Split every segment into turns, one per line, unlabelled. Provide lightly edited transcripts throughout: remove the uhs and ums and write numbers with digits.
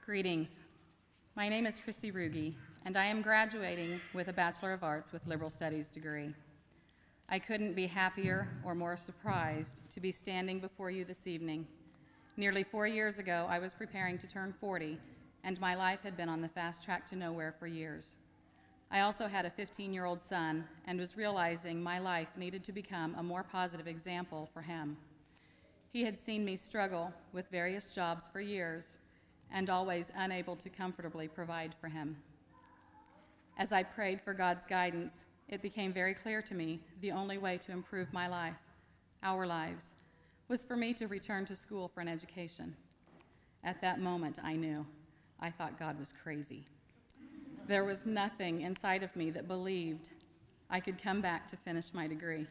Greetings. My name is Kristi Ruge, and I am graduating with a Bachelor of Arts with Liberal Studies degree. I couldn't be happier or more surprised to be standing before you this evening. Nearly 4 years ago, I was preparing to turn 40, and my life had been on the fast track to nowhere for years. I also had a 15-year-old son and was realizing my life needed to become a more positive example for him. He had seen me struggle with various jobs for years and always unable to comfortably provide for him. As I prayed for God's guidance, it became very clear to me the only way to improve my life, our lives, was for me to return to school for an education. At that moment, I knew. I thought God was crazy. There was nothing inside of me that believed I could come back to finish my degree.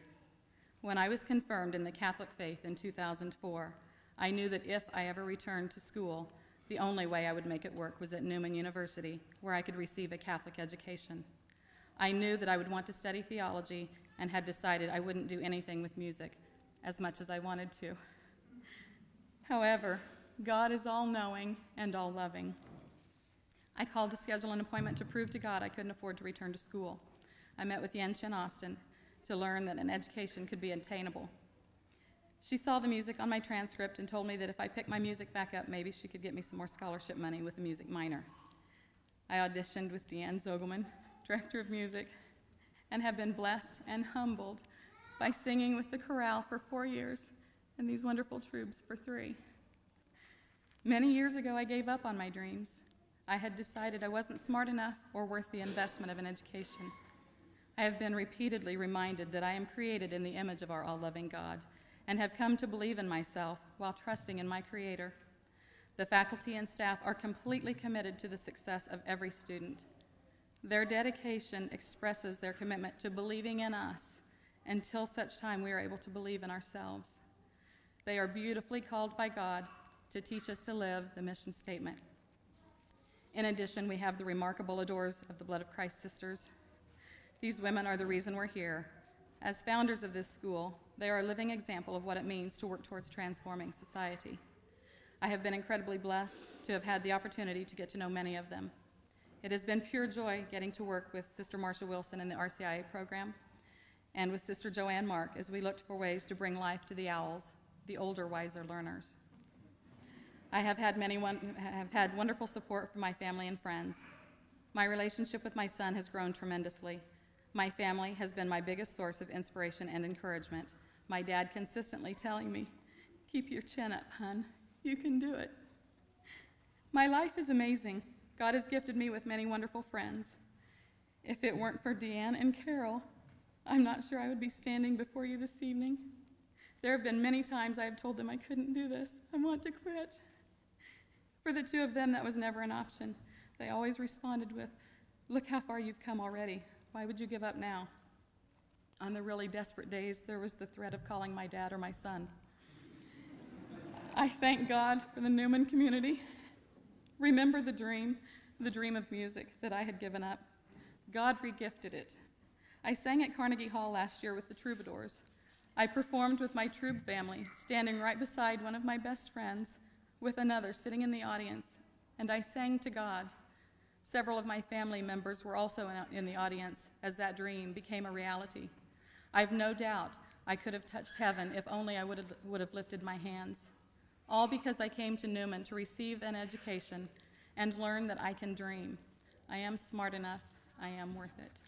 When I was confirmed in the Catholic faith in 2004, I knew that if I ever returned to school, the only way I would make it work was at Newman University, where I could receive a Catholic education. I knew that I would want to study theology and had decided I wouldn't do anything with music, as much as I wanted to. However, God is all-knowing and all-loving. I called to schedule an appointment to prove to God I couldn't afford to return to school. I met with Yen Chen Austin to learn that an education could be attainable. She saw the music on my transcript and told me that if I picked my music back up, maybe she could get me some more scholarship money with a music minor. I auditioned with Deanne Zogelman, director of music, and have been blessed and humbled by singing with the chorale for 4 years and these wonderful troops for 3. Many years ago, I gave up on my dreams. I had decided I wasn't smart enough or worth the investment of an education. I have been repeatedly reminded that I am created in the image of our all-loving God and have come to believe in myself while trusting in my Creator. The faculty and staff are completely committed to the success of every student. Their dedication expresses their commitment to believing in us until such time we are able to believe in ourselves. They are beautifully called by God to teach us to live the mission statement. In addition, we have the remarkable Adores of the Blood of Christ sisters. These women are the reason we're here. As founders of this school, they are a living example of what it means to work towards transforming society. I have been incredibly blessed to have had the opportunity to get to know many of them. It has been pure joy getting to work with Sister Marcia Wilson in the RCIA program and with Sister Joanne Mark as we looked for ways to bring life to the owls, the older, wiser learners. I have had wonderful support from my family and friends. My relationship with my son has grown tremendously. My family has been my biggest source of inspiration and encouragement. My dad consistently telling me, "Keep your chin up, hon. You can do it." My life is amazing. God has gifted me with many wonderful friends. If it weren't for Deanne and Carol, I'm not sure I would be standing before you this evening. There have been many times I have told them I couldn't do this. I want to quit. For the two of them, that was never an option. They always responded with, "Look how far you've come already. Why would you give up now?" On the really desperate days, there was the threat of calling my dad or my son. I thank God for the Newman community. Remember the dream of music that I had given up. God regifted it. I sang at Carnegie Hall last year with the Troubadours. I performed with my troupe family, standing right beside one of my best friends, with another sitting in the audience, and I sang to God. Several of my family members were also in the audience as that dream became a reality. I've no doubt I could have touched heaven if only I would have lifted my hands. All because I came to Newman to receive an education and learn that I can dream. I am smart enough. I am worth it.